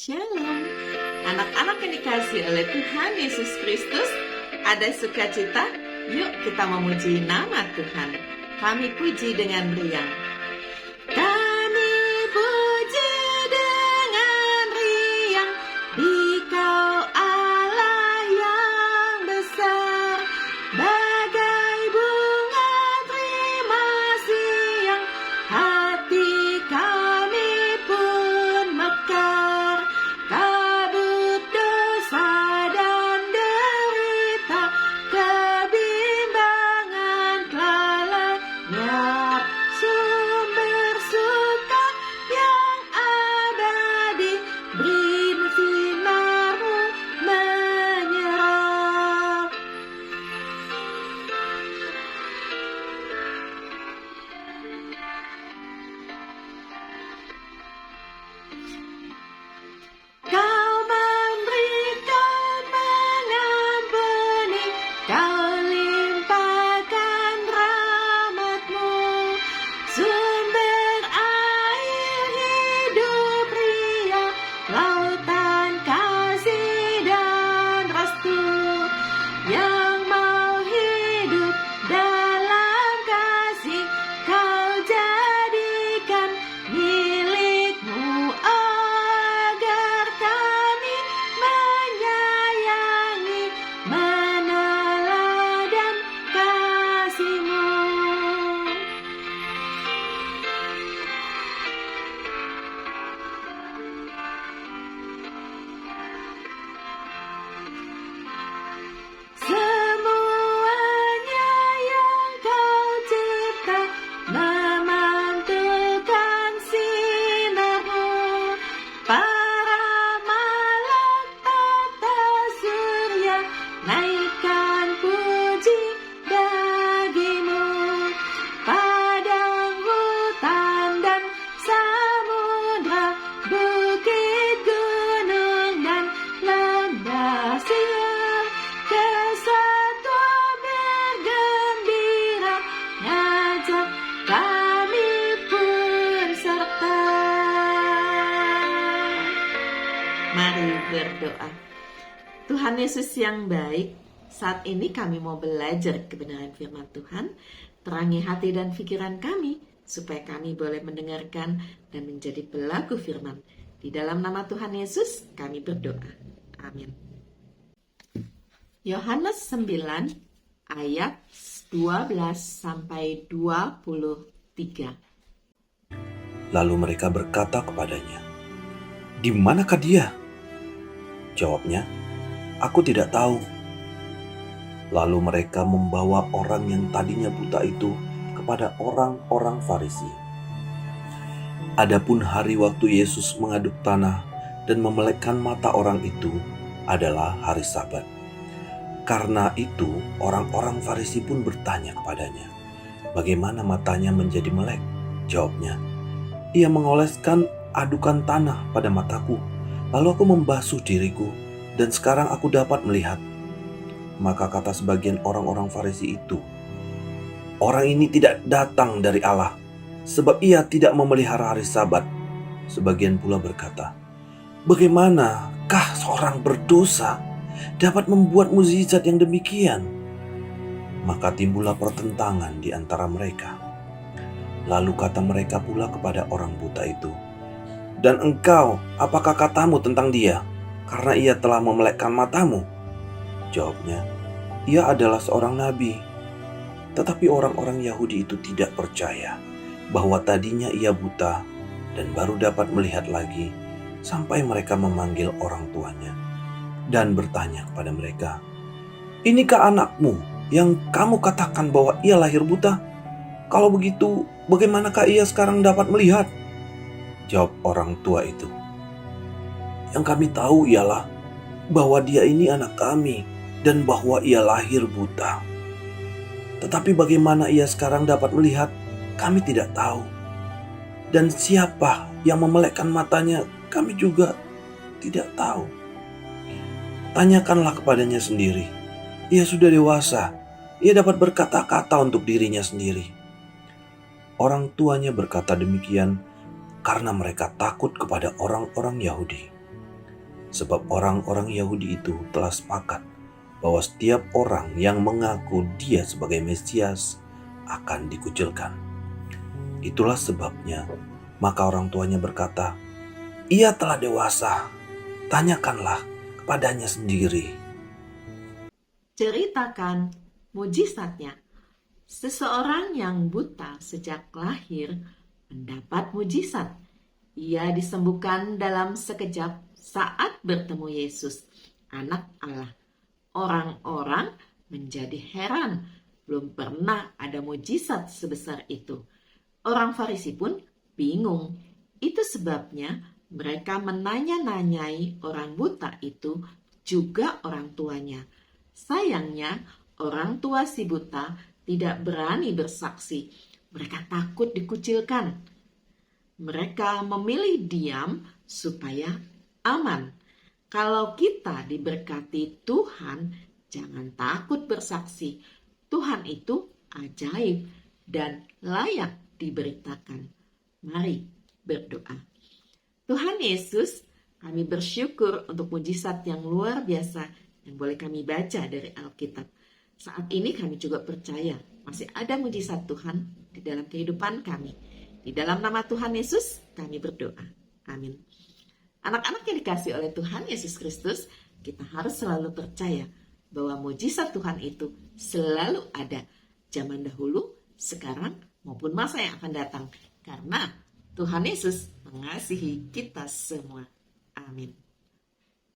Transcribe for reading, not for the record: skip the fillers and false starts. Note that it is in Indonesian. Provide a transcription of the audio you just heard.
Shalom, anak-anak yang dikasihi oleh Tuhan Yesus Kristus, ada sukacita? Yuk kita memuji nama Tuhan. Kami puji dengan riang. Kami puji dengan riang, Dikau Allah yang besar, bagai bunga terima siang, hati kami pun mekar. Kabut dosa dan derita, kebimbangan telah lenyap. Sumber suka yang abadi, beri sinar-Mu menyerap. Kau memberikan mengampuni, Kau limpahkan rahmat-Mu, sumber air hidup ria, lautan kasih dan restu, yang mau hidup dalam kasih, Kau jadikan milik-Mu, agar kami menyayangi, meneladan kasih-Mu. Semuanya yang Kau cipta memantulkan sinar-Mu, para malaikat tata surya naikkan puji bagi-Mu, padang hutan dan samudra, bukit gunung dan lembah siang, kesatuan bergembira, ngajak kami pun serta. Mari berdoa. Tuhan Yesus yang baik, saat ini kami mau belajar kebenaran firman Tuhan. Terangi hati dan pikiran kami, supaya kami boleh mendengarkan dan menjadi pelaku firman. Di dalam nama Tuhan Yesus kami berdoa. Amin. Yohanes 9 ayat 12 sampai 23. Lalu mereka berkata kepadanya, "Di manakah dia?" Jawabnya, "Aku tidak tahu." Lalu mereka membawa orang yang tadinya buta itu kepada orang-orang Farisi. Adapun hari waktu Yesus mengaduk tanah dan memelekkan mata orang itu adalah hari Sabat. Karena itu orang-orang Farisi pun bertanya kepadanya, "Bagaimana matanya menjadi melek?" Jawabnya, "Ia mengoleskan adukan tanah pada mataku, lalu aku membasuh diriku, dan sekarang aku dapat melihat." Maka kata sebagian orang-orang Farisi itu, "Orang ini tidak datang dari Allah, sebab ia tidak memelihara hari Sabat." Sebagian pula berkata, "Bagaimanakah seorang berdosa dapat membuat mukjizat yang demikian?" Maka timbullah pertentangan di antara mereka. Lalu kata mereka pula kepada orang buta itu, "Dan engkau, apakah katamu tentang dia, karena ia telah memelekkan matamu?" Jawabnya, "Ia adalah seorang nabi." Tetapi orang-orang Yahudi itu tidak percaya bahwa tadinya ia buta dan baru dapat melihat lagi, sampai mereka memanggil orang tuanya dan bertanya kepada mereka, "Inikah anakmu yang kamu katakan bahwa ia lahir buta? Kalau begitu, bagaimanakah ia sekarang dapat melihat?" Jawab orang tua itu, "Yang kami tahu ialah bahwa dia ini anak kami dan bahwa ia lahir buta. Tetapi bagaimana ia sekarang dapat melihat, kami tidak tahu. Dan siapa yang memelekkan matanya, kami juga tidak tahu. Tanyakanlah kepadanya sendiri. Ia sudah dewasa, ia dapat berkata-kata untuk dirinya sendiri." Orang tuanya berkata demikian karena mereka takut kepada orang-orang Yahudi. sebab orang-orang Yahudi itu telah sepakat bahwa setiap orang yang mengaku dia sebagai Mesias akan dikucilkan. Itulah sebabnya, maka orang tuanya berkata, "Ia telah dewasa, tanyakanlah kepadanya sendiri." Ceritakan mujizatnya. Seseorang yang buta sejak lahir mendapat mujizat. Ia disembuhkan dalam sekejap saat bertemu Yesus, Anak Allah. Orang-orang menjadi heran, belum pernah ada mujizat sebesar itu. Orang Farisi pun bingung. Itu sebabnya mereka menanya-nanyai orang buta itu, juga orang tuanya. Sayangnya, orang tua si buta tidak berani bersaksi. Mereka takut dikucilkan. Mereka memilih diam supaya aman. Kalau kita diberkati Tuhan, jangan takut bersaksi. Tuhan itu ajaib dan layak diberitakan. Mari berdoa. Tuhan Yesus, kami bersyukur untuk mujizat yang luar biasa yang boleh kami baca dari Alkitab. Saat ini kami juga percaya masih ada mujizat Tuhan di dalam kehidupan kami. Di dalam nama Tuhan Yesus kami berdoa. Amin. Anak-anak yang dikasihi oleh Tuhan Yesus Kristus, kita harus selalu percaya bahwa mujizat Tuhan itu selalu ada. Zaman dahulu, sekarang, maupun masa yang akan datang. Karena Tuhan Yesus mengasihi kita semua. Amin.